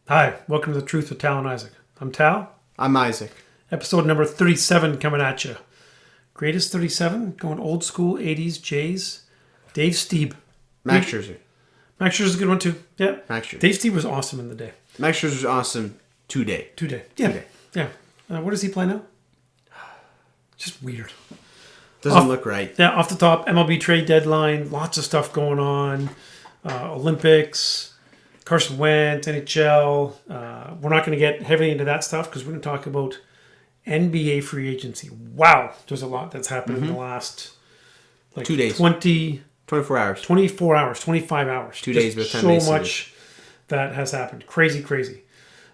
Hi, welcome to The Truth with Tal and Isaac. I'm Tal. I'm Isaac. Episode number 37 coming at you. Greatest 37, going old school 80s Jays. Dave Stieb. Max Scherzer. Max Scherzer's a good one too. Yeah. Max Scherzer. Dave Stieb was awesome in the day. Max Scherzer was awesome today. Yeah. Today. Yeah. What does he play now? Just weird. Doesn't look right. Yeah, off the top, MLB Trade Deadline, lots of stuff going on. Olympics, Carson Wentz, NHL. We're not going to get heavily into that stuff because we're going to talk about NBA free agency. Wow, there's a lot that's happened in the last 2 days. 24 hours. 24 hours, 25 hours. 2 days with 10 so days. much that has happened. Crazy.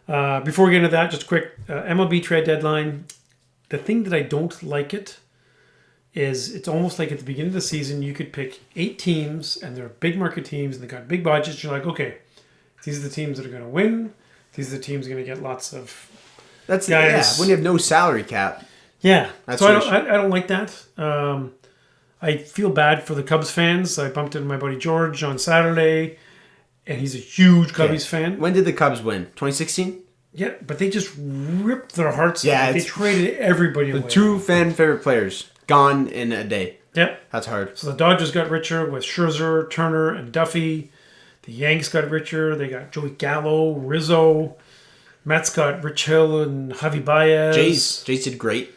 Before we get into that, just quick, MLB Trade Deadline. The thing that I don't like is it's almost like at the beginning of the season, you could pick 8 teams, and they're big market teams, and they got big budgets. You're like, okay, these are the teams that are going to win. These are the teams that are going to get lots of That's guys. when you have no salary cap. Yeah. That's so I don't like that. I feel bad for the Cubs fans. I bumped into my buddy George on Saturday, and he's a huge Cubbies fan. When did the Cubs win? 2016? Yeah, but they just ripped their hearts Yeah, out. They traded everybody away. The 2 fan favorite players gone in a day. Yep. That's hard. So the Dodgers got richer with Scherzer, Turner, and Duffy. The Yanks got richer. They got Joey Gallo, Rizzo. Mets got Rich Hill and Javi Baez. Jays did great.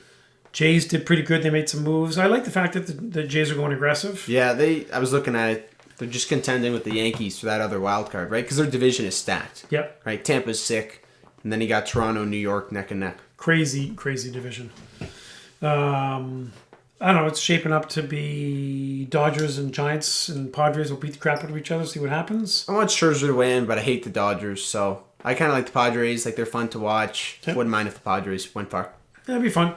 Jays did pretty good. They made some moves. I like the fact that the Jays are going aggressive. Yeah, I was looking at it. They're just contending with the Yankees for that other wild card, right? Because their division is stacked. Yep. Right? Tampa's sick. And then you got Toronto, New York, neck and neck. Crazy division. I don't know. It's shaping up to be Dodgers and Giants and Padres will beat the crap out of each other. See what happens. I want Scherzer to win, but I hate the Dodgers, so I kind of like the Padres. Like, they're fun to watch. Yep. Wouldn't mind if the Padres went far. That'd be fun.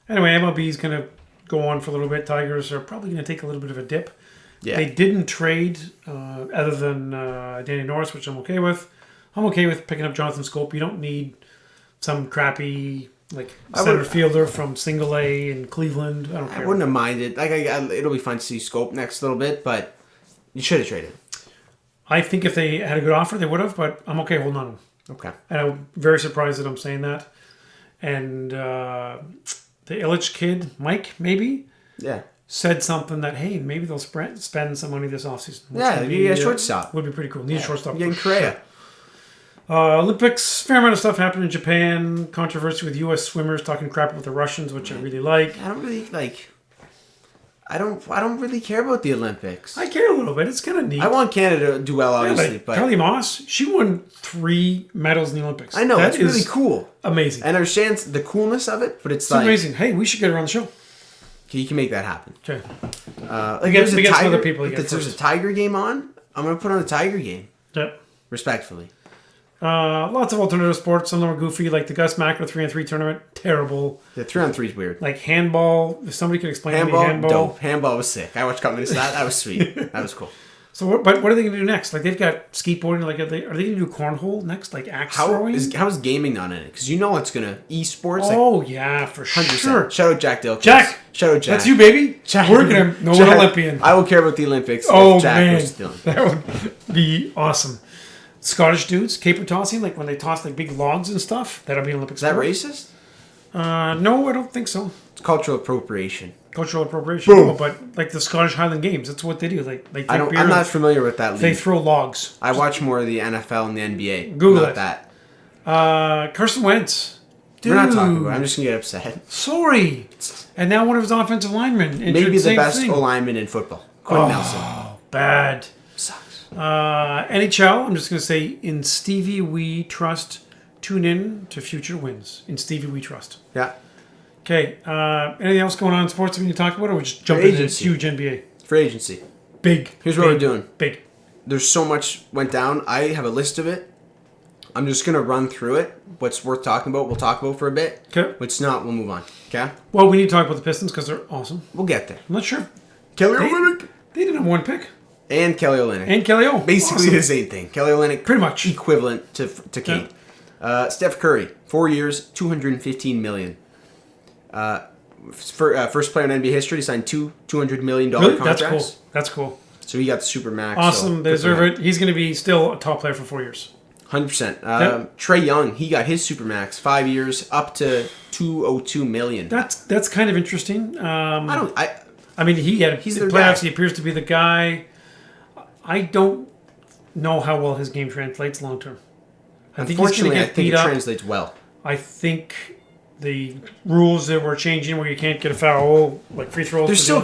Anyway, MLB is going to go on for a little bit. Tigers are probably going to take a little bit of a dip. Yeah. They didn't trade other than Danny Norris, which I'm okay with. I'm okay with picking up Jonathan Scope. You don't need some crappy center fielder from Single A in Cleveland. I don't care. I wouldn't have minded. It'll be fun to see Scope next little bit, but you should have traded. I think if they had a good offer, they would have, but I'm okay holding on to him. Okay. And I'm very surprised that I'm saying that. And the Illich kid, Mike, maybe? Yeah. Said something that, hey, maybe they'll spend some money this offseason. Yeah, you get a shortstop. Would be pretty cool. Need a shortstop. You're getting Correa. Olympics, fair amount of stuff happened in Japan. Controversy with U.S. swimmers talking crap about the Russians, which I really like. I don't really care about the Olympics. I care a little bit. It's kind of neat. I want Canada to do well, obviously, but Kelly Moss, she won 3 medals in the Olympics. I know, that's really cool. Amazing. I understand the coolness of it, but it's amazing. Hey, we should get her on the show. You can make that happen. Okay. We get some other people. There's a Tiger game on. I'm going to put on a Tiger game. Yep. Respectfully. Lots of alternative sports. Some of them are goofy, like the Gus Macker 3-on-3 tournament. Terrible. The 3-on-3 is weird. Like handball. If somebody could explain to me handball. Dope. Handball was sick. I watched a couple minutes of that. That was sweet. That was cool. So, what are they going to do next? Like, they've got skateboarding. Like, are they going to do cornhole next? Like, axe throwing? How's gaming not in it? Because you know it's going to esports. Oh, yeah, for 100%. Sure. Shout out Jack Dilkins. Jack. Shout out Jack. That's you, baby. Jack. We're going to know an Olympian. I will care about the Olympics if Jack man. was still. That would be awesome. Scottish dudes, caper tossing, like when they toss like big logs and stuff. That'll be an Olympic sport. Is that racist? No, I don't think so. It's cultural appropriation. Cultural appropriation. Boom. No, but like the Scottish Highland Games, that's what they do. Like I'm not familiar with that league. They throw logs. I watch more of the NFL and the NBA. Google not it. That. Carson Wentz. Dude. We're not talking about it. I'm just going to get upset. Sorry. And now one of his offensive linemen. Maybe the best O-lineman in football. Quentin Nelson. Oh, bad. Sucks. NHL, I'm just going to say, in Stevie we trust. Tune in to future wins. In Stevie we trust. Yeah. Okay. Anything else going on in sports that we need to talk about, or we just jump into this huge NBA? Free agency. Big. Here's what we're doing. Big. There's so much went down. I have a list of it. I'm just going to run through it. What's worth talking about, we'll talk about for a bit. Okay. What's not, we'll move on. Okay? Well, we need to talk about the Pistons because they're awesome. We'll get there. I'm not sure. Kelly Olynyk. They didn't have one pick. And Kelly Olynyk. And Kelly O. Basically awesome. the same thing. Kelly Olynyk. Pretty much. Equivalent to Cade. Yeah. Steph Curry. 4 years, $215 million. First player in NBA history to sign two $200 million contracts. That's cool. So he got the super max. Awesome. So they deserve it. He's going to be still a top player for 4 years. 100%. Trae Young, he got his supermax, 5 years, up to $202 million. That's kind of interesting. I mean, he's their playoffs. guy. He appears to be the guy. I don't know how well his game translates long term. Unfortunately, I think it translates well. I think the rules that were changing, where you can't get a foul, like free throws. They're still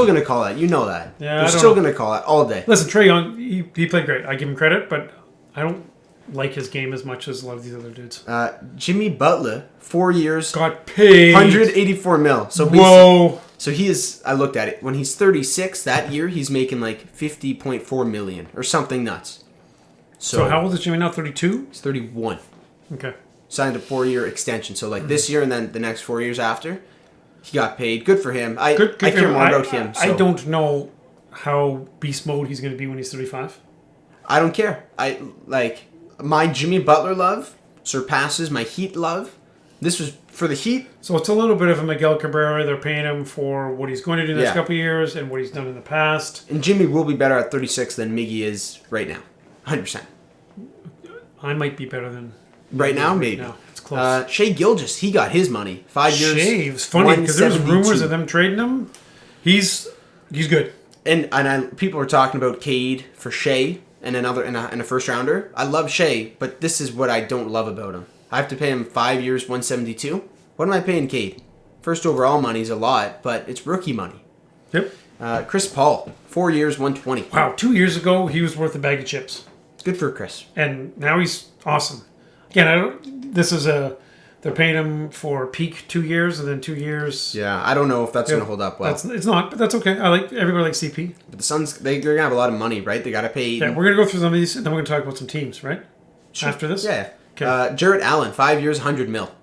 going to call that. You know that. Yeah, they're still going to call that all day. Listen, Trae Young, he played great. I give him credit, but I don't like his game as much as a lot of these other dudes. Jimmy Butler, 4 years, got paid $184 million. So whoa. So he is. I looked at it. When he's 36 that year, he's making like $50.4 million or something nuts. So how old is Jimmy now? 32. He's 31. Okay. Signed a 4-year extension. So like this year and then the next 4 years after, he got paid. Good for him. I care more about him. So. I don't know how beast mode he's going to be when he's 35. I don't care. My Jimmy Butler love surpasses my Heat love. This was for the Heat. So it's a little bit of a Miguel Cabrera. They're paying him for what he's going to do the next couple of years and what he's done in the past. And Jimmy will be better at 36 than Miggy is right now. 100%. I might be better than... Right now, maybe. No, it's close. Shai Gilgeous, he got his money. 5 years. Shai, it's funny because there's rumors of them trading him. He's good. And people were talking about Cade for Shai and another and a first rounder. I love Shai, but this is what I don't love about him. I have to pay him 5 years, 172. What am I paying Cade? First overall money is a lot, but it's rookie money. Yep. Chris Paul, 4 years, 120. Wow, 2 years ago he was worth a bag of chips. Good for Chris. And now he's awesome. Again, they're paying him for peak 2 years and then 2 years. Yeah, I don't know if that's going to hold up well. It's not, but that's okay. Everybody likes CP. But the Suns, they're going to have a lot of money, right? They got to pay. Yeah, we're going to go through some of these, and then we're going to talk about some teams, right? Sure. After this? Yeah. Okay. Jarrett Allen, 5 years, $100 million.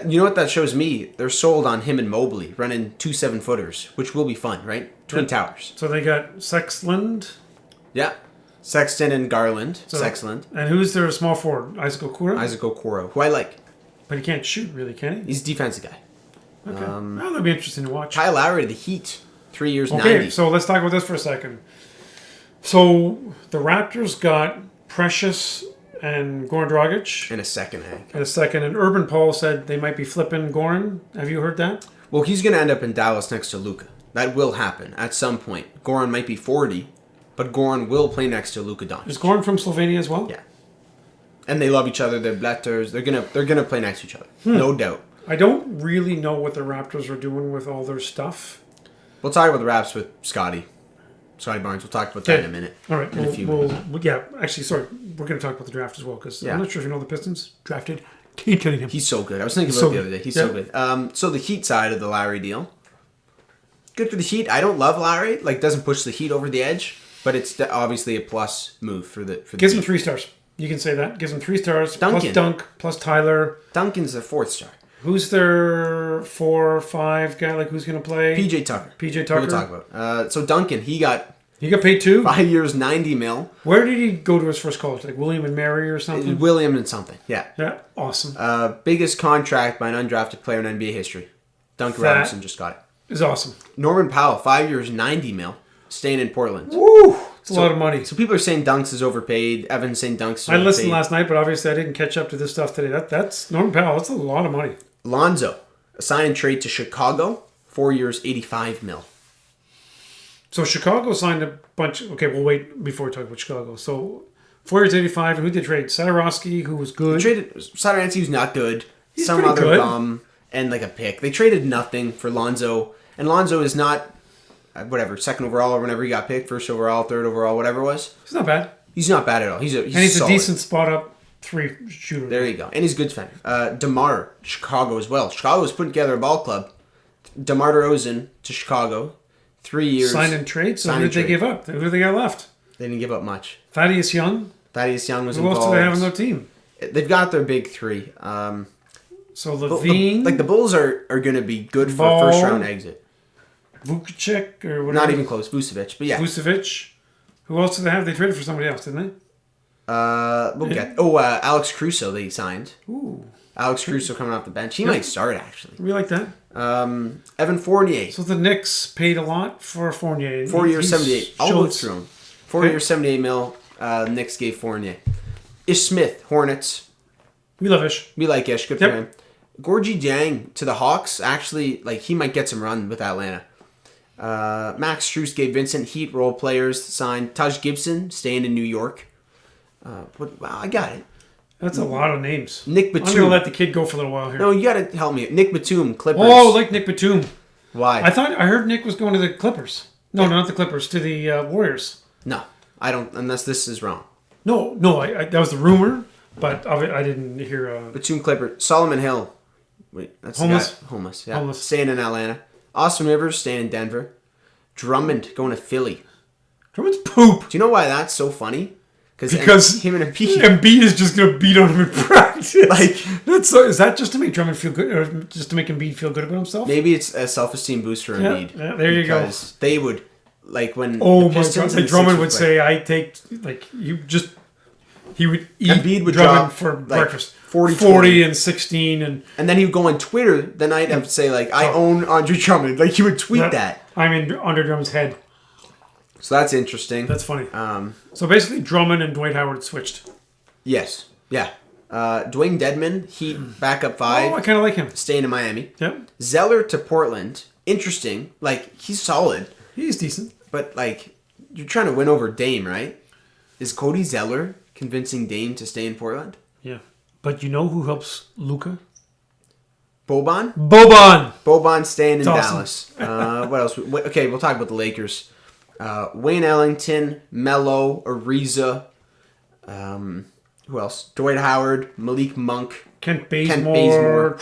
You know what that shows me? They're sold on him and Mobley running 2 7-footers, which will be fun, right? Twin Towers. So they got Sexland. Yeah. Sexton and Garland. Sexland. And who's their small forward? Isaac Okoro? Isaac Okoro, who I like. But he can't shoot, really, can he? He's a defensive guy. Okay. Well, that'll be interesting to watch. Kyle Lowry, the Heat, 3 years, $90 million. Okay, so let's talk about this for a second. So the Raptors got Precious and Goran Dragic. And a second egg. And Urban Paul said they might be flipping Goran. Have you heard that? Well, he's going to end up in Dallas next to Luka. That will happen at some point. Goran might be 40, but Goran will play next to Luka Doncic. Is Goran from Slovenia as well? Yeah. And they love each other. They're Bletters. They're gonna play next to each other. No doubt. I don't really know what the Raptors are doing with all their stuff. We'll talk about the Raps with Scottie Barnes. We'll talk about that in a minute. All right. In a few minutes. Actually, sorry. We're going to talk about the draft as well because I'm not sure if you know the Pistons drafted Cade Cunningham. He's so good. I was thinking about it the other day. He's so good. So the Heat side of the Lowry deal. Good for the Heat. I don't love Lowry. Doesn't push the Heat over the edge, but it's obviously a plus move for the Gives Heat. him 3 stars. You can say that. Gives him 3 stars. Duncan. Plus Dunk. Plus Tyler. Duncan's the 4th star. Who's their 4 or 5 guy? Who's going to play? PJ Tucker. PJ Tucker. We'll talk about. So Duncan, he got paid too. 5 years, $90 million. Where did he go to his first college? William and Mary or something? William and something. Yeah. Yeah. Awesome. Biggest contract by an undrafted player in NBA history. Duncan Robinson just got it. Is awesome. Norman Powell, 5 years, $90 million, staying in Portland. Woo! It's a lot of money. So people are saying Dunks is overpaid. Evan's saying Dunks is overpaid. I listened last night, but obviously I didn't catch up to this stuff today. That's Norman Powell. That's a lot of money. Lonzo, a sign and trade to Chicago, 4 years, $85 million. So Chicago signed a bunch. Okay, we'll wait before we talk about Chicago. So 4 years, 85, and who did trade? Sadarowski, who was good. They traded Sadarowski, who's not good. He's some other good. bum and a pick. They traded nothing for Lonzo, and Lonzo is not second overall or whenever he got picked, first overall, third overall, whatever it was. He's not bad. He's not bad at all. He's he's a decent spot up 3 shooter. There you go, and he's a good defender. DeMar, Chicago as well. Chicago was putting together a ball club. DeMar DeRozan to Chicago. 3 years. Sign and trade? So who did they give up? Who did they got left? They didn't give up much. Thaddeus Young? Thaddeus Young was who involved. Who else do they have on their team? They've got their big 3. So Levine... The Bulls are going to be good for a first-round exit. Vucevic or whatever? Not even close. Vucevic, but yeah. Vucevic. Who else did they have? They traded for somebody else, didn't they? Alex Caruso they signed. Ooh. Alex Caruso coming off the bench. He might start, actually. We like that. Evan Fournier. So the Knicks paid a lot for Fournier. 4 years, 78. I'll go through him. 4 years, $78 million. Knicks gave Fournier. Ish Smith, Hornets. We love Ish. We like Ish. Good for him. Gorgie Dieng to the Hawks. Actually, like, he might get some run with Atlanta. Max Strus, Gabe Vincent, Heat role players signed. Taj Gibson staying in New York. Wow, I got it. That's a lot of names. Nick Batum. I'm going to let the kid go for a little while here. No, you got to help me. Nick Batum, Clippers. Oh, like Nick Batum. Why? I heard Nick was going to the Clippers. No, not the Clippers. To the Warriors. No, I don't. Unless this is wrong. No. That was the rumor, but I didn't hear. Batum, Clippers. Solomon Hill. Wait, that's homeless. The guy. Homeless. Yeah. Homeless. Staying in Atlanta. Austin Rivers staying in Denver. Drummond going to Philly. Drummond's poop. Do you know why that's so funny? Because him and Embiid. Embiid is just going to beat on him in practice. Like, is that just to make Drummond feel good, or just to make Embiid feel good about himself? Maybe it's a self-esteem boost for Embiid. Yeah, there you go. Because they would, like, when oh the my Pistons God, and the Drummond Sixers would say, "I take like you just." He would eat Embiid would Drummond drop, for like, breakfast. 40 and 16 and then he would go on Twitter the night and say, like, I own Andre Drummond. Like, he would tweet that. I'm in under Drummond's head. So that's interesting. That's funny. So basically, Drummond and Dwight Howard switched. Yes. Yeah. Dwayne Dedman, Heat, backup 5. Oh, I kind of like him. Staying in Miami. Yep. Zeller to Portland. Interesting. Like, he's solid. He's decent. But, like, you're trying to win over Dame, right? Is Cody Zeller convincing Dame to stay in Portland? Yeah. But you know who helps Luka? Boban? Boban staying in awesome. Dallas. What else? Okay, we'll talk about the Lakers. Wayne Ellington, Melo, Ariza. Who else? Dwight Howard, Malik Monk. Kent Bazemore.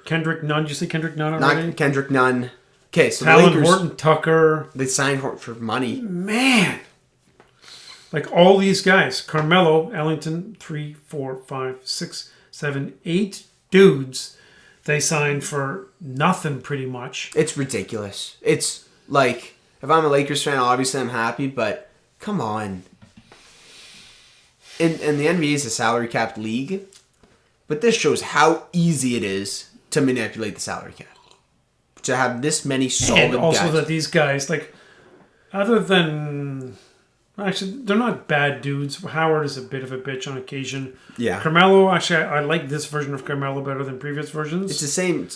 Kendrick Nunn. Did you say Kendrick Nunn already? Not Kendrick Nunn. Okay, so Talon the Lakers. Horton Tucker. They signed Horton for money. Man. Like all these guys. Carmelo, Ellington, 3, 4, 5, 6, 7, 8 dudes they signed for nothing pretty much. It's ridiculous. It's like, if I'm a Lakers fan, obviously I'm happy, but come on. And the NBA is a salary capped league, but this shows how easy it is to manipulate the salary cap. To have this many solid and also guys. that these guys, like, other than... Actually, they're not bad dudes. Howard is a bit of a bitch on occasion. Yeah. Carmelo, actually, I like this version of Carmelo better than previous versions. It's the same.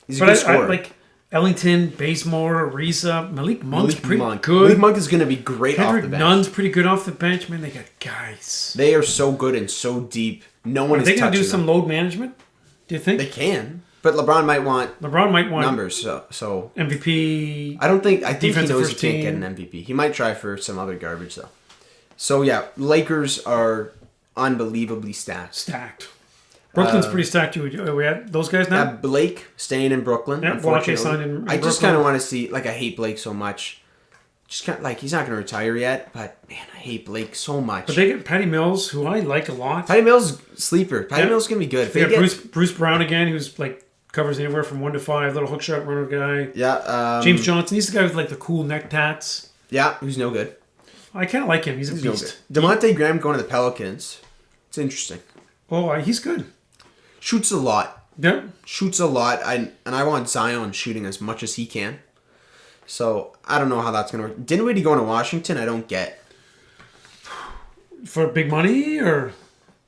He's a good scorer. I like Ellington, Bazemore, Ariza, Malik Monk's pretty good. Malik Monk is going to be great off the bench. Nunn's pretty good off the bench. Man, they got guys. They are so good and so deep. No one is touching them. Are they going to do some load management? Do you think? They can. But LeBron might want numbers. So MVP. I think he knows he team. can't get an MVP. He might try for some other garbage though. So yeah, Lakers are unbelievably stacked. Brooklyn's pretty stacked too. We had those guys now. Blake staying in Brooklyn. Yeah, unfortunately, signed in I just kind of want to see. Like, I hate Blake so much. Just kind of, like, he's not going to retire yet, but man, I hate Blake so much. But they get Patty Mills, who I like a lot. Patty Mills sleeper. Patty Mills is going to be good. They got Bruce Brown again, who's like covers anywhere from 1 to 5, little hook shot runner guy. Yeah. James Johnson, he's the guy with like the cool neck tats. Yeah, who's no good. I kind of like him. He's a beast. No Devontae Graham going to the Pelicans. It's interesting. Oh, he's good. Shoots a lot. Yep. Shoots a lot. And I want Zion shooting as much as he can. So, I don't know how that's going to work. Dinwiddie going to Washington, I don't get. For big money, or?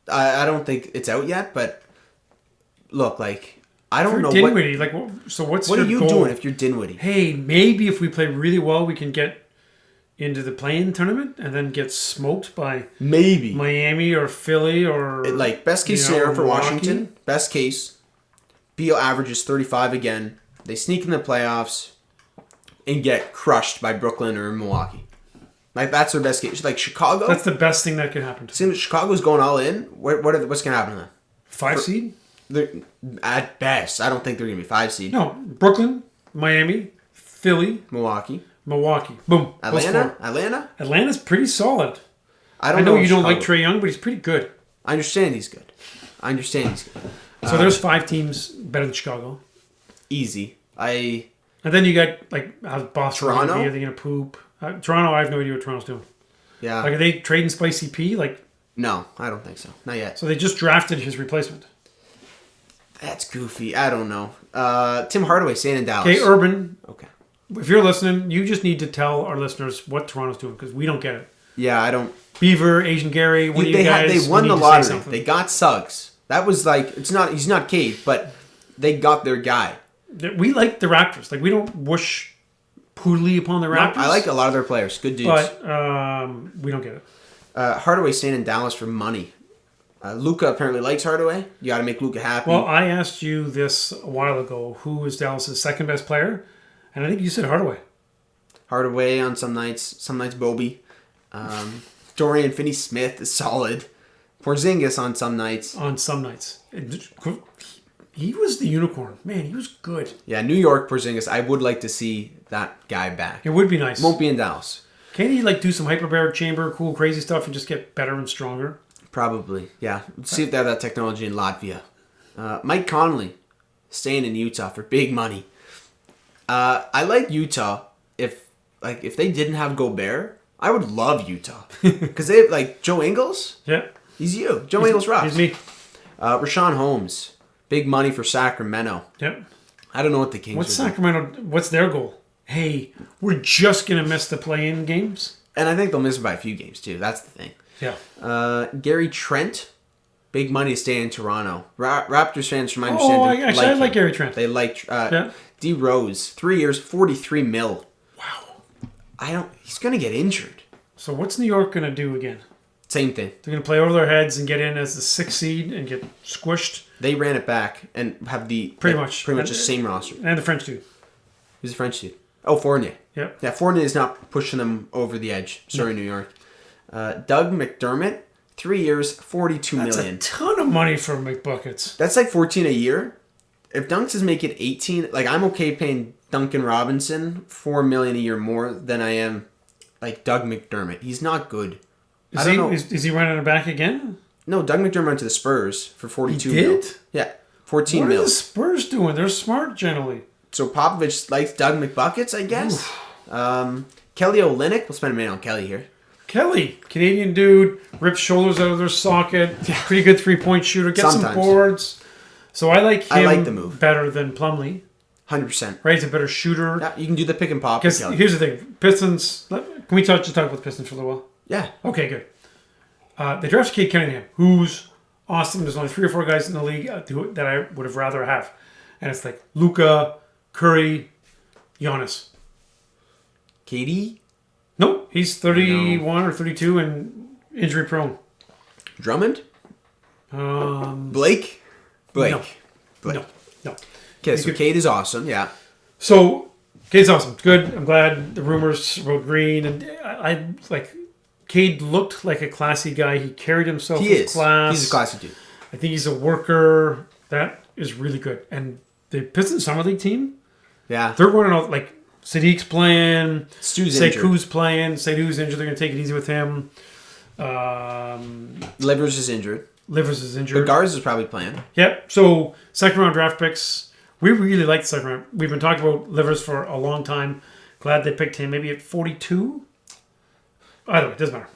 I don't think it's out yet, but look, like, I don't know Dinwiddie, like, so what's what your are you goal? doing if you're Dinwiddie? Hey, maybe if we play really well, we can get into the play-in tournament and then get smoked by maybe Miami or Philly or like best case scenario for Washington. Best case, Beal averages 35 again. They sneak in the playoffs and get crushed by Brooklyn or Milwaukee. Like, that's their best case. Like, Chicago. That's the best thing that could happen. Seems Chicago's going all in. What's going to happen to them? 5 seed? At best, I don't think they're going to be 5 seed. No, Brooklyn, Miami, Philly, Milwaukee. Boom. Atlanta's pretty solid. I know you don't like Trae Young, but he's pretty good. I understand he's good. So there's 5 teams better than Chicago. Easy. And then you got, like, Boston. Toronto? Are they going to poop? Toronto, I have no idea what Toronto's doing. Yeah. Like, are they trading Spicy P? Like, no, I don't think so. Not yet. So they just drafted his replacement. That's goofy. I don't know. Tim Hardaway staying in Dallas. Okay, Urban. Okay. If you're listening, you just need to tell our listeners what Toronto's doing because we don't get it. Yeah, I don't. Beaver, Asian Gary, one of you guys. They won the lottery. They got Suggs. That was like, he's not Cade, but they got their guy. We like the Raptors. Like, we don't whoosh poorly upon the Raptors. No, I like a lot of their players. Good dudes. But we don't get it. Hardaway staying in Dallas for money. Luka apparently likes Hardaway. You got to make Luka happy. Well, I asked you this a while ago. Who is Dallas' second best player? And I think you said Hardaway. Hardaway on some nights Bobby. Dorian Finney-Smith is solid. Porzingis on some nights. He was the unicorn. Man, he was good. Yeah, New York Porzingis. I would like to see that guy back. It would be nice. Won't be in Dallas. Can he do some hyperbaric chamber, cool, crazy stuff, and just get better and stronger? Probably, yeah. Let's see if they have that technology in Latvia. Mike Conley, staying in Utah for big money. I like Utah. If they didn't have Gobert, I would love Utah because they have Joe Ingles. Yeah, he's you. Joe Ingles rocks. He's me. Rashawn Holmes, big money for Sacramento. Yep. I don't know what the Kings. What's Sacramento? What's their goal? Hey, we're just gonna miss the play-in games, and I think they'll miss it by a few games too. That's the thing. Yeah. Gary Trent, big money to stay in Toronto. Raptors fans, from my understanding, I like Gary Trent. They like D Rose, 3 years, $43 million. Wow. He's gonna get injured. So what's New York gonna do again? Same thing. They're gonna play over their heads and get in as the 6th seed and get squished. They ran it back and have pretty much the same roster. And the French dude. Who's the French dude? Oh, Fournier. Yep. Yeah, Fournier is not pushing them over the edge. Sorry, New York. Doug McDermott, 3 years, $42 million. That's a ton of money for McBuckets. That's like 14 a year. If Dunks is making 18, I'm okay paying Duncan Robinson $4 million a year more than I am Doug McDermott. He's not good. I don't know. Is he running it back again? No, Doug McDermott went to the Spurs for $42 million. He did? Yeah, $14 million. What are the Spurs doing? They're smart generally. So Popovich likes Doug McBuckets, I guess. Kelly Olynyk. We'll spend a minute on Kelly here. Kelly, Canadian dude, rips shoulders out of their socket. Pretty good 3-point shooter. Gets some boards. So I like him the move better than Plumlee. 100%. Right, he's a better shooter. Yeah, you can do the pick and pop. Because here's the thing. Pistons, can we just talk about the Pistons for a little while? Yeah. Okay, good. They drafted Cade Cunningham, who's awesome. There's only 3 or 4 guys in the league that I would have rather have. And it's Luka, Curry, Giannis. KD? Nope, he's 31 or 32 and injury prone. Drummond? Blake? No. Okay, so Cade is awesome, yeah. So, Cade's awesome. Good. I'm glad the rumors about Green. And I Cade looked like a classy guy. He carried himself with class. He's a classy dude. I think he's a worker. That is really good. And the Pistons Summer League team, they're running out, Sadiq's playing. Sekou's playing. Sekou's injured. They're going to take it easy with him. Livers is injured. But Garza is probably playing. Yep. So, second round draft picks. We really like the second round. We've been talking about Livers for a long time. Glad they picked him. Maybe at 42? Either way, it doesn't matter.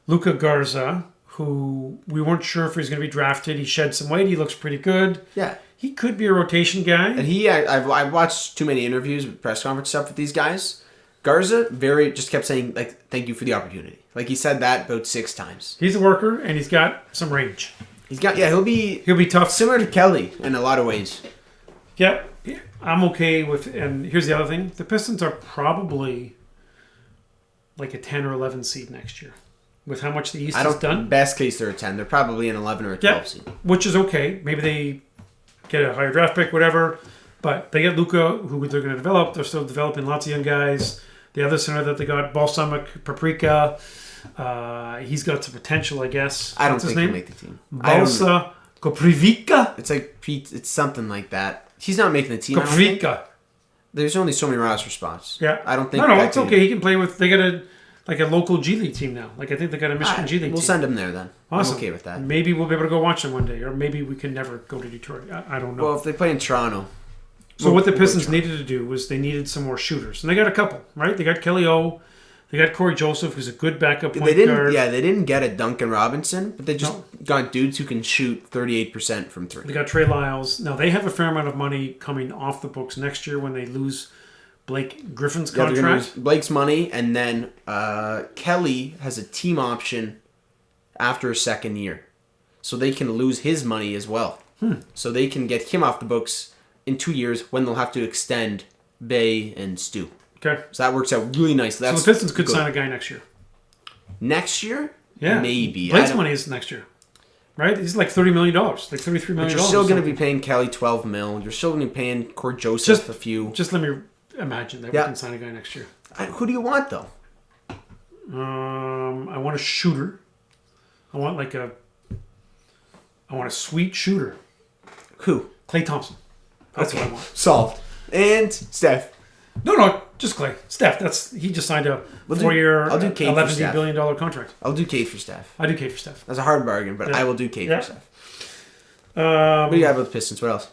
Luka Garza, who we weren't sure if he was going to be drafted. He shed some weight. He looks pretty good. Yeah. He could be a rotation guy. And I've watched too many interviews, press conference stuff with these guys. Garza just kept saying, thank you for the opportunity. He said that about 6 times. He's a worker, and he's got some range. He'll be tough. Similar to Kelly in a lot of ways. Yep. I'm okay with, and here's the other thing. The Pistons are probably a 10 or 11 seed next year. With how much the East has done. Best case, they're a 10. They're probably an 11 or a 12 seed. Which is okay. Maybe they get a higher draft pick, whatever. But they get Luka, who they're going to develop. They're still developing lots of young guys. The other center that they got, Balsamic Paprika. He's got some potential, I guess. I don't think he'll make the team. Balsa Koprivica? It's something like that. He's not making the team. Koprivica. There's only so many roster spots. Yeah. I don't think. No, it's okay. He can play with. They got a local G League team now. I think they got a Michigan G League team. We'll send him there then. Awesome. I'm okay with that. Maybe we'll be able to go watch them one day, or maybe we can never go to Detroit. I don't know. Well, if they play in Toronto. So what the Pistons needed to do was they needed some more shooters, and they got a couple. Right? They got Kelly O. They got Corey Joseph, who's a good backup point guard. Yeah, they didn't get a Duncan Robinson, but they just got dudes who can shoot 38% from 3. They got Trey Lyles. Now, they have a fair amount of money coming off the books next year when they lose Blake Griffin's Yeah, they're gonna lose contract. Blake's money, and then Kelly has a team option after a second year. So they can lose his money as well. So they can get him off the books in 2 years when they'll have to extend Bay and Stu. Okay. So that works out really nice. So the Pistons could sign a guy next year. Next year? Yeah. Maybe. Blake's money is next year. Right? He's like $30 million. Like $33 million. But you're still going to be paying Kelly $12 million. You're still going to be paying Cord Joseph a few. Just let me imagine that we can sign a guy next year. Who do you want, though? I want a shooter. I want a sweet shooter. Who? Klay Thompson. That's what I want. Solved. And Steph. No, just Klay. Steph, he just signed a 4-year, I'll do Cade for $11 Steph. billion contract. I'll do Cade for Steph. I do Cade for Steph. That's a hard bargain, but I will do Cade for Steph. What do you got about the Pistons? What else?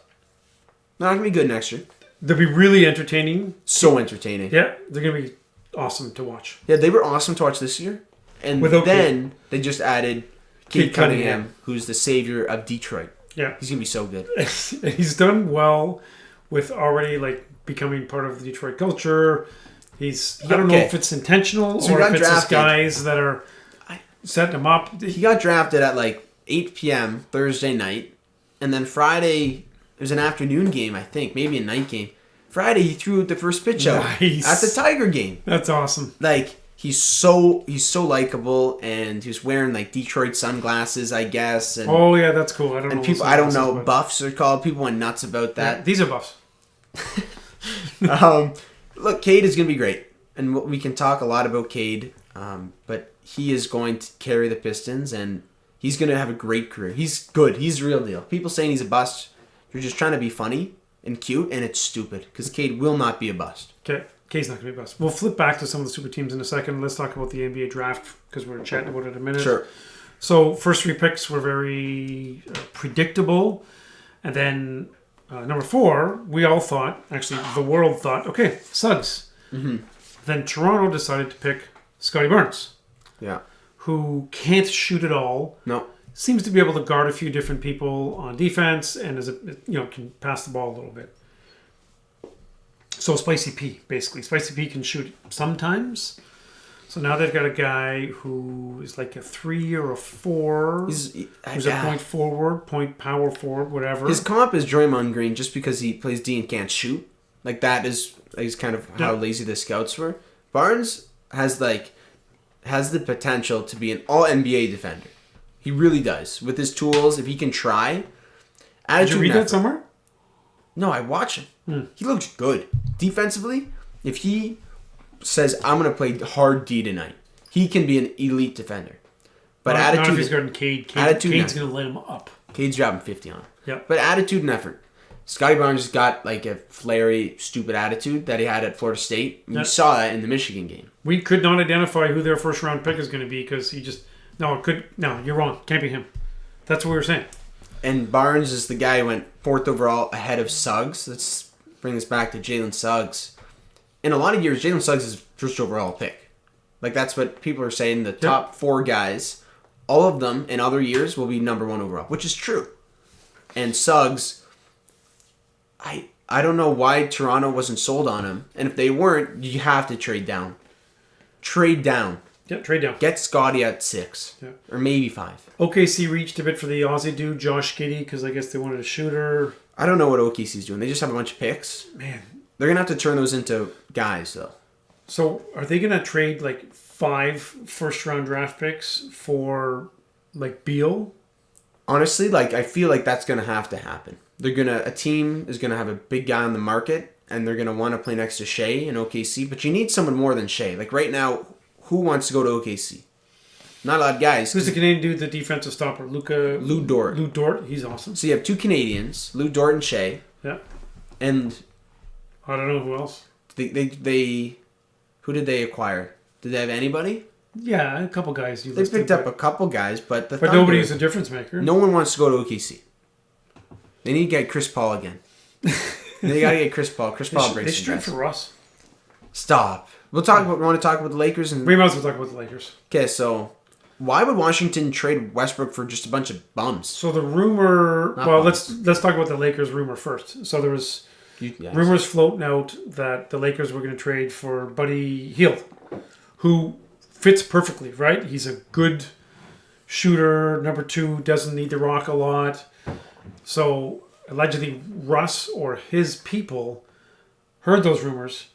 They're not going to be good next year. They'll be really entertaining. So entertaining. Yeah, they're going to be awesome to watch. Yeah, they were awesome to watch this year. And then they just added Cade Cunningham, who's the savior of Detroit. Yeah. He's going to be so good. He's done well with already becoming part of the Detroit culture. I don't know if it's intentional or if it's just guys that are setting him up. He got drafted at 8 p.m. Thursday night. And then Friday, it was an afternoon game, I think. Maybe a night game. Friday, he threw the first pitch out at the Tiger game. That's awesome. He's so likable, and he was wearing Detroit sunglasses, I guess. And, oh yeah, that's cool. I don't know. People, I don't know. Buffs are called. People went nuts about that. Yeah, these are buffs. Look, Cade is going to be great, and we can talk a lot about Cade, but he is going to carry the Pistons, and he's going to have a great career. He's good. He's the real deal. People saying he's a bust, you're just trying to be funny and cute, and it's stupid because Cade will not be a bust. Okay. Cade's not going to be best. We'll flip back to some of the super teams in a second. Let's talk about the NBA draft because we're chatting about it in a minute. Sure. So first 3 picks were very predictable. And then number 4, we all thought, actually the world thought, okay, Suggs. Mm-hmm. Then Toronto decided to pick Scottie Barnes. Yeah. Who can't shoot at all. No. Seems to be able to guard a few different people on defense and can pass the ball a little bit. So Spicy P, basically. Spicy P can shoot sometimes. So now they've got a guy who is like a 3 or a 4. Who's a point forward, point power forward, whatever. His comp is Draymond Green just because he plays D and can't shoot. That is kind of how lazy the scouts were. Barnes has the potential to be an all-NBA defender. He really does. With his tools, if he can try. Did you read that somewhere? No, I watch him. He looks good. Defensively, if he says, I'm going to play hard D tonight, he can be an elite defender. But attitude... Not if he's guarding Cade. Cade's going to let him up. Cade's dropping 50 on him. Yeah. But attitude and effort. Scottie Barnes has got a flary, stupid attitude that he had at Florida State. We saw that in the Michigan game. We could not identify who their first round pick is going to be because he just... No, you're wrong. Can't be him. That's what we were saying. And Barnes is the guy who went 4th overall ahead of Suggs. Let's bring us back to Jalen Suggs. In a lot of years, Jalen Suggs is first overall pick. That's what people are saying. The top 4 guys, all of them in other years will be number 1 overall, which is true. And Suggs, I don't know why Toronto wasn't sold on him. And if they weren't, you have to trade down. Trade down. Yeah, trade down. Get Scottie at 6. Yeah. Or maybe 5. OKC reached a bit for the Aussie dude, Josh Giddey, because I guess they wanted a shooter. I don't know what OKC's doing. They just have a bunch of picks. Man. They're going to have to turn those into guys, though. So, are they going to trade 5 first-round draft picks for, Beal? Honestly, I feel like that's going to have to happen. A team is going to have a big guy on the market, and they're going to want to play next to Shea in OKC, but you need someone more than Shea. Right now, who wants to go to OKC? Not a lot of guys. Who's the Canadian dude, the defensive stopper? Lou Dort. Lou Dort, he's awesome. So you have 2 Canadians, Lou Dort and Shea. Yeah. And I don't know who else. Who did they acquire? Did they have anybody? Yeah, a couple guys. They picked up a couple guys, but nobody's a difference maker. No one wants to go to OKC. They need to get Chris Paul again. They got to get Chris Paul. Chris Paul breaks. They should trade for Russ. Stop. We want to talk about the Lakers and we might as well talk about the Lakers. Okay, so why would Washington trade Westbrook for just a bunch of bums? So the rumor. Let's talk about the Lakers rumor first. So there was rumors floating out that the Lakers were going to trade for Buddy Hield, who fits perfectly, right? He's a good shooter, number 2, doesn't need the rock a lot. So allegedly Russ or his people heard those rumors,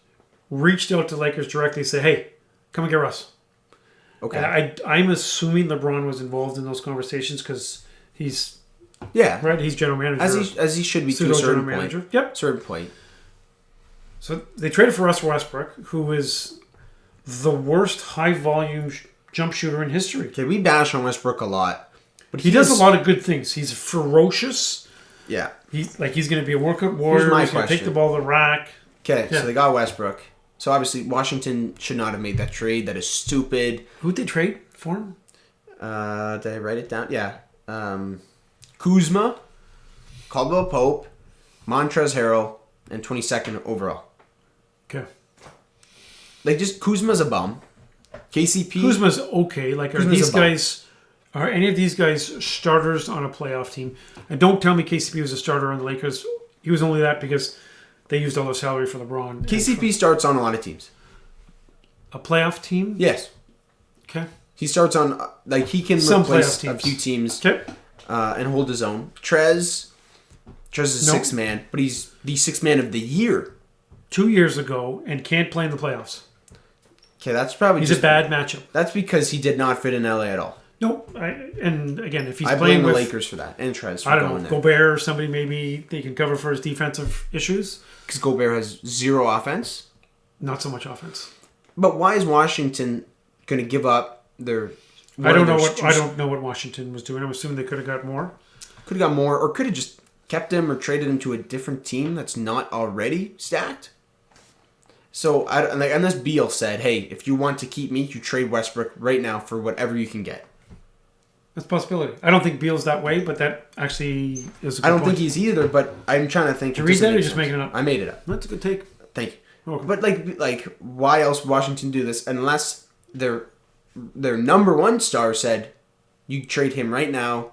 reached out to Lakers directly, say, hey, come and get Russ. Okay. I'm assuming LeBron was involved in those conversations because he's right. He's general manager, as he should be to a certain point. Manager. Yep, certain point. So they traded for Russell Westbrook, who is the worst high volume jump shooter in history. Okay, we bash on Westbrook a lot, but he does a lot of good things. He's ferocious. Yeah, he's going to be a workout warrior. He's going to take the ball to the rack. Okay, so they got Westbrook. So obviously Washington should not have made that trade. That is stupid. Who'd they trade for him? Did I write it down? Yeah. Kuzma, Caldwell Pope, Montrezl Harrell, and 22nd overall. Okay. Like, just Kuzma's a bum. KCP. Kuzma's okay. Like, are any of these guys starters on a playoff team? And don't tell me KCP was a starter on the Lakers. He was only that because they used all their salary for LeBron. KCP starts on a lot of teams. A playoff team? Yes. Okay. He starts on, like, he can replace a few teams and hold his own. Trez is a sixth man, but he's the sixth man of the year. 2 years ago and can't play in the playoffs. Okay, that's probably He's a bad matchup. That's because he did not fit in LA at all. No, and again, if he's I playing blame with the Lakers for that, and Trez for I don't going know, there. Gobert or somebody, maybe they can cover for his defensive issues. Because Gobert has zero offense. Not so much offense. But why is Washington going to give up their? I don't know what Washington was doing. I'm assuming they could have got more. Could have got more, or could have just kept him or traded him to a different team that's not already stacked. So, unless Beal said, "Hey, if you want to keep me, you trade Westbrook right now for whatever you can get." That's a possibility. I don't think Beal's that way, but that actually is a good I don't point. think he's either, but I'm trying to think. Did you read that or are you just making it up? I made it up. That's a good take. Thank you. Okay. But like, why else would Washington do this unless their number one star said, "You trade him right now,"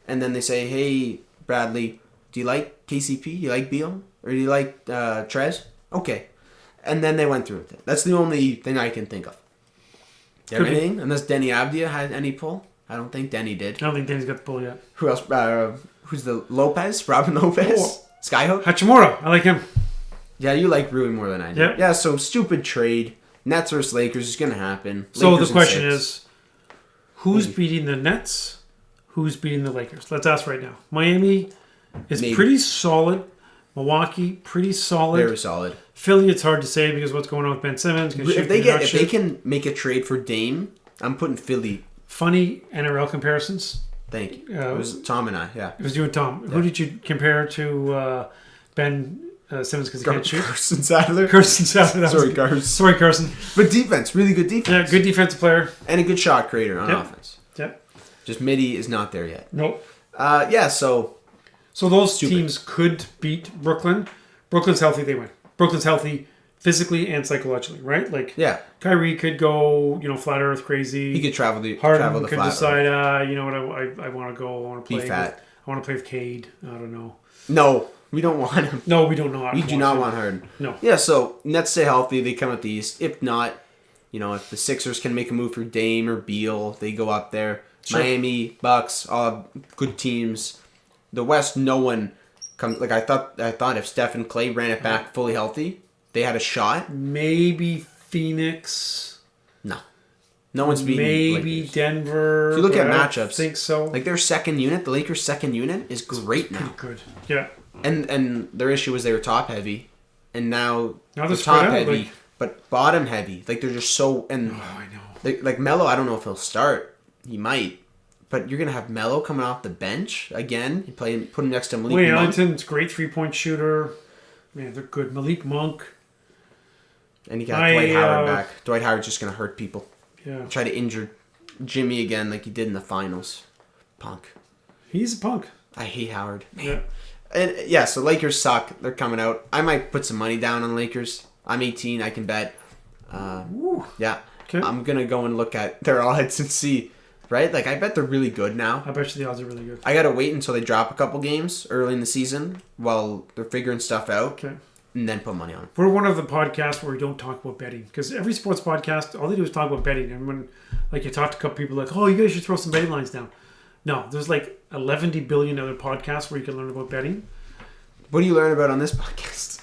and then they say, "Hey, Bradley, do you like KCP? You like Beal? Or do you like Trez?" Okay. And then they went through with it. That's the only thing I can think of. Do you have anything? Unless Denny Avdia had any pull. I don't think Denny did. I don't think Denny's got the pull yet. Who else? Who's the Lopez? Robin Lopez? Oh. Skyhook? Hachimura. I like him. Yeah, you like Rui more than I do. Yep. Yeah, so stupid trade. Nets versus Lakers is going to happen. So Lakers the question is, who's beating the Nets? Who's beating the Lakers? Let's ask right now. Miami is pretty solid. Milwaukee, pretty solid. Very solid. Philly, it's hard to say because what's going on with Ben Simmons. If they can make a trade for Dame, I'm putting Philly. Funny NRL comparisons. Thank you. It was Tom and I, yeah. It was you and Tom. Yeah. Who did you compare to Ben Simmons because he can't shoot? Carson Sadler. Sorry, Carson. But defense, really good defense. Yeah, good defensive player. And a good shot creator on offense. Yep. Just Midi is not there yet. Nope. So those teams could beat Brooklyn. Brooklyn's healthy, they win. Brooklyn's healthy physically and psychologically, right? Like, Kyrie could go, flat earth crazy. He could travel the Harden could flat decide, you know what, I want to go. I want to play. Be fat. I want to play with Cade. I don't know. No, we don't want him. No, we do not. We do not want Harden. No. Yeah, so Nets stay healthy. They come at the East. If not, if the Sixers can make a move for Dame or Beal, they go up there. Sure. Miami, Bucks, all good teams. The West, no one comes. Like I thought if Steph and Clay ran it back fully healthy, they had a shot. Maybe Phoenix. No one's beating. Maybe Lakers. Denver. If you look at matchups, I think so. Like their second unit, the Lakers' second unit is great now. Good. Yeah. And their issue was they were top heavy, and now they're top heavy, but bottom heavy. Like they're just so. And I know. Like Melo, I don't know if he'll start. He might. But you're going to have Melo coming off the bench again. You put him next to Malik Monk. Wayne Ellington's great three-point shooter. Man, they're good. Malik Monk. And you got Dwight Howard back. Dwight Howard's just going to hurt people. Yeah. Try to injure Jimmy again like he did in the finals. Punk. He's a punk. I hate Howard. Yeah. And so Lakers suck. They're coming out. I might put some money down on Lakers. I'm 18. I can bet. Yeah. Okay. I'm going to go and look at their odds and see. Right? Like, I bet they're really good now. I bet you the odds are really good. I got to wait until they drop a couple games early in the season while they're figuring stuff out. Okay. and then put money on him. We're one of the podcasts where we don't talk about betting because every sports podcast, all they do is talk about betting. And when you talk to a couple people like, oh, you guys should throw some betting lines down. No, there's like 11 billion other podcasts where you can learn about betting. What do you learn about on this podcast?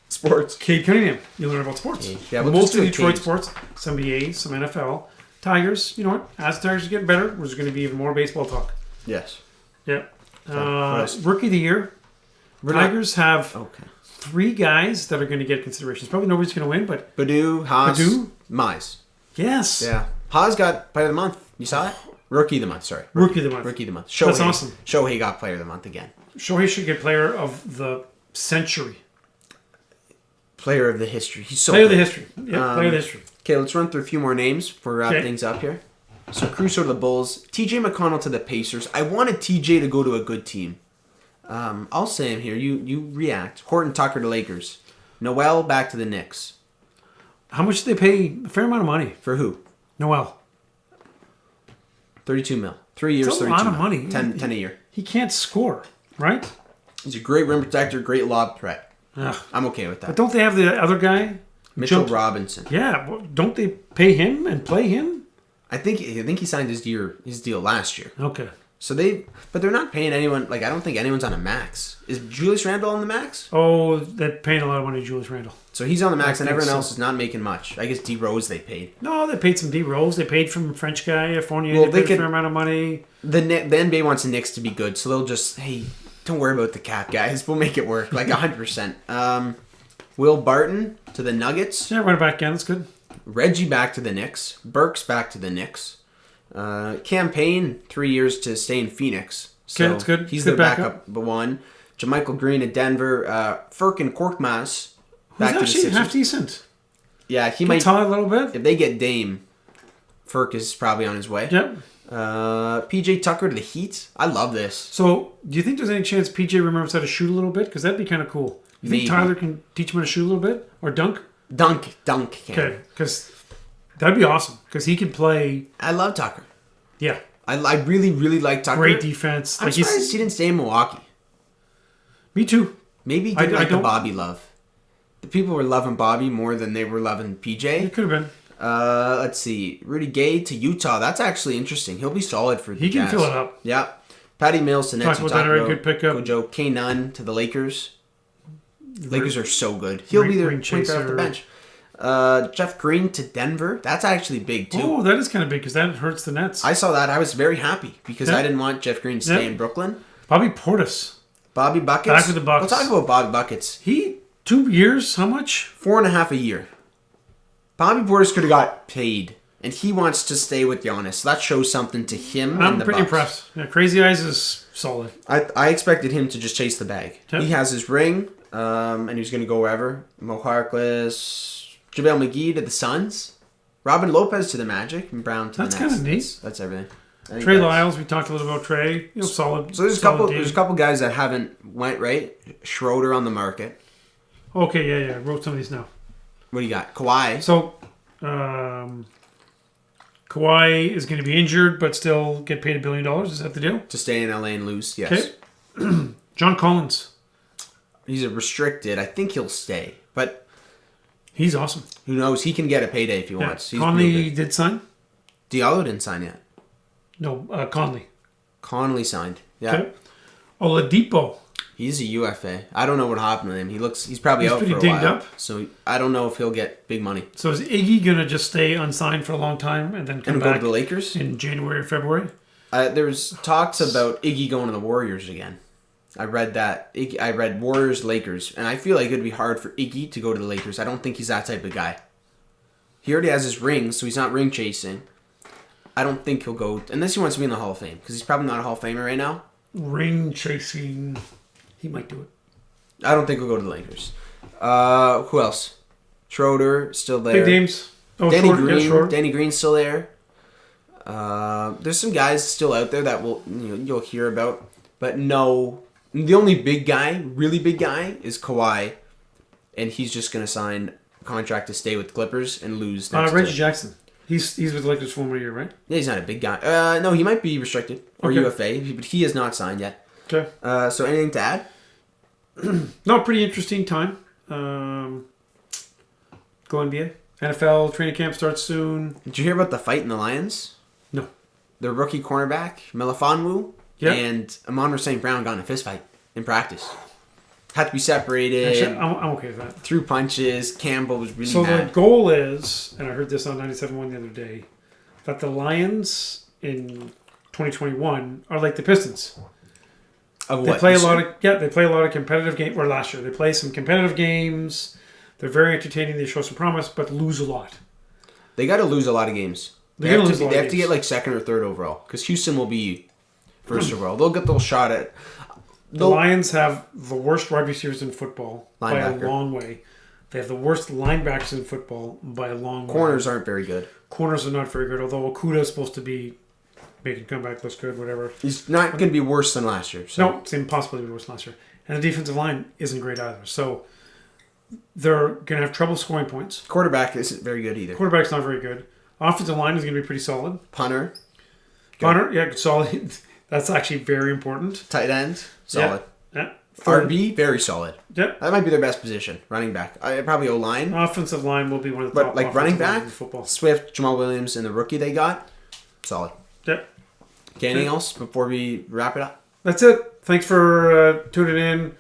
Sports. Cade Cunningham. You learn about sports. Okay. Yeah, we'll mostly Detroit sports, some NBA, some NFL. Tigers, you know what? As Tigers get better, there's going to be even more baseball talk. Yes. Yeah. Rookie of the year. Tigers have 3 guys that are going to get considerations. Probably nobody's going to win, but... Baду, Haas, Mize. Yes. Yeah. Haas got Player of the Month. You saw it? Rookie of the Month, sorry. Rookie of the Month. Rookie of the Month. Shohei. That's awesome. Shohei got Player of the Month again. Shohei should get Player of the Century. Player of the History. He's so Player good. of the History. Yeah, Player of the History. Okay, let's run through a few more names before we wrap things up here. So Caruso to the Bulls. TJ McConnell to the Pacers. I wanted TJ to go to a good team. I'll say him here. You react. Horton Tucker to Lakers. Noel back to the Knicks. How much did they pay? A fair amount of money. For who? Noel. 32 mil. 3 years, That's a 32 lot of mil. money. 10 a year. He can't score, right? He's a great rim protector, great lob threat. Ugh. I'm okay with that. But don't they have the other guy? Mitchell Robinson. Yeah, well, don't they pay him and play him? I think he signed his deal last year. Okay. So but they're not paying anyone. Like, I don't think anyone's on a max. Is Julius Randle on the max? Oh, they're paying a lot of money to Julius Randle. So he's on the max, and everyone else is not making much. I guess D Rose they paid. No, they paid some D Rose. They paid from French guy, Fournier. Well, they paid a fair amount of money. The NBA wants the Knicks to be good, so they'll just, hey, don't worry about the cap, guys. We'll make it work, like 100%. Will Barton to the Nuggets. Yeah, run it back again. That's good. Reggie back to the Knicks. Burks back to the Knicks. Campaign 3 years to stay in Phoenix. So okay, that's good. He's good the backup one. JaMychal Green at Denver. Furkan Korkmaz back to the Sixers. Who's actually half decent. Yeah, he might tall a little bit. If they get Dame, Furk is probably on his way. Yep. PJ Tucker to the Heat. I love this. So, do you think there's any chance PJ remembers how to shoot a little bit? Because that'd be kind of cool. You think Tyler can teach him how to shoot a little bit? Or dunk? Dunk can. Okay, because that'd be awesome. Because he can play... I love Tucker. Yeah. I really, really like Tucker. Great defense. I'm surprised he didn't stay in Milwaukee. Me too. Maybe he didn't like the Bobby love. The people were loving Bobby more than they were loving PJ. It could have been. Let's see. Rudy Gay to Utah. That's actually interesting. He'll be solid for the He can Jazz. fill it up. Yeah. Patty Mills to Nets. Talked about that. Good pickup. Kojo K. Nunn to the Lakers. Lakers are so good. He'll be their point guard off the bench. Jeff Green to Denver. That's actually big too. Oh, that is kind of big because that hurts the Nets. I saw that. I was very happy because I didn't want Jeff Green to stay in Brooklyn. Bobby Portis. Bobby Buckets. Back with the Bucks. We'll talk about Bobby Buckets. He 2 years. How much? 4.5 a year. Bobby Portis could have got paid, and he wants to stay with Giannis. So that shows something to him. I'm and the pretty Bucks. impressed. Yeah, Crazy Eyes is solid. I expected him to just chase the bag. Yep. He has his ring, and he's going to go wherever. Mo Harkless, JaVale McGee to the Suns, Robin Lopez to the Magic, and Brown to the Nets. That's kind of neat. That's everything. Trey Lyles, we talked a little about Trey. Solid. So there's a couple guys that haven't went right. Schroeder on the market. Okay, yeah. I wrote some of these now. What do you got? Kawhi. So, Kawhi is going to be injured, but still get paid $1 billion. Is that the deal? To stay in LA and lose, yes. Okay. John Collins. He's a restricted. I think he'll stay, but he's awesome. Who knows? He can get a payday if he wants. Conley did sign. Diallo didn't sign yet. No, Conley. Conley signed. Yeah. Okay. Oladipo. He's a UFA. I don't know what happened to him. He's probably out for a dinged while. Up. So I don't know if he'll get big money. So is Iggy gonna just stay unsigned for a long time and then come back go to the Lakers in January or February? There's talks about Iggy going to the Warriors again. I read that. I read Warriors, Lakers, and I feel like it'd be hard for Iggy to go to the Lakers. I don't think he's that type of guy. He already has his rings, so he's not ring chasing. I don't think he'll go unless he wants to be in the Hall of Fame because he's probably not a Hall of Famer right now. Ring chasing, he might do it. I don't think he'll go to the Lakers. Who else? Schroeder still there. Big names. Oh, Danny Schroeder, Green. Schroeder. Danny Green's still there. There's some guys still out there that you'll hear about, but no. The only big guy, really big guy, is Kawhi, and he's just gonna sign a contract to stay with the Clippers and lose. Reggie Jackson. He's with the Lakers for 1 more year, right? Yeah, he's not a big guy. No, he might be restricted or Okay. UFA, but he is not signed yet. Okay. So anything to add? No, pretty interesting time. Go NBA. NFL training camp starts soon. Did you hear about the fight in the Lions? No. The rookie cornerback, Melifonwu, Yep. and Amon St. Brown got in a fist fight in practice. Had to be separated. Actually, I'm okay with that. Threw punches. Campbell was really So mad. the goal is, and I heard this on 97.1 the other day, that the Lions in 2021 are like the Pistons. Of They what? play a lot of competitive games. Or last year, they play some competitive games. They're very entertaining. They show some promise, but lose a lot. They got to lose a lot of games. They have to get like second or third overall because Houston will be first overall. They'll get the shot at. The Lions have the worst wide receivers in football by a long way. They have the worst linebackers in football by a long way. Corners aren't very good. Corners are not very good, although Okuda is supposed to be making a comeback, looks good, whatever. He's not going to be worse than last year. So. No, it's impossible to be worse than last year. And the defensive line isn't great either. So they're going to have trouble scoring points. Quarterback isn't very good either. Quarterback's not very good. Offensive line is going to be pretty solid. Punter, solid. That's actually very important. tight end, solid. Yeah. RB, very solid. Yep. That might be their best position. Running back. Probably O-line. Offensive line will be one of the top. But like running back, in football. Swift, Jamal Williams, and the rookie they got, solid. Yep. Okay, anything else before we wrap it up? That's it. Thanks for tuning in.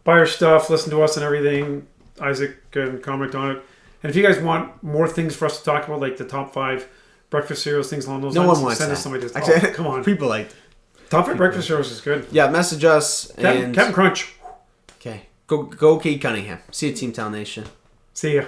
Buy our stuff, listen to us and everything. Isaac can comment on it. And if you guys want more things for us to talk about, like the top 5 breakfast cereals, things along those lines, No one wants send that. us some ideas. Actually, come on. People like Top 5 breakfast cereals is good. Yeah, message us. Captain Crunch. Okay. Go Cade Cunningham. See you, Team Tal Nation. See ya.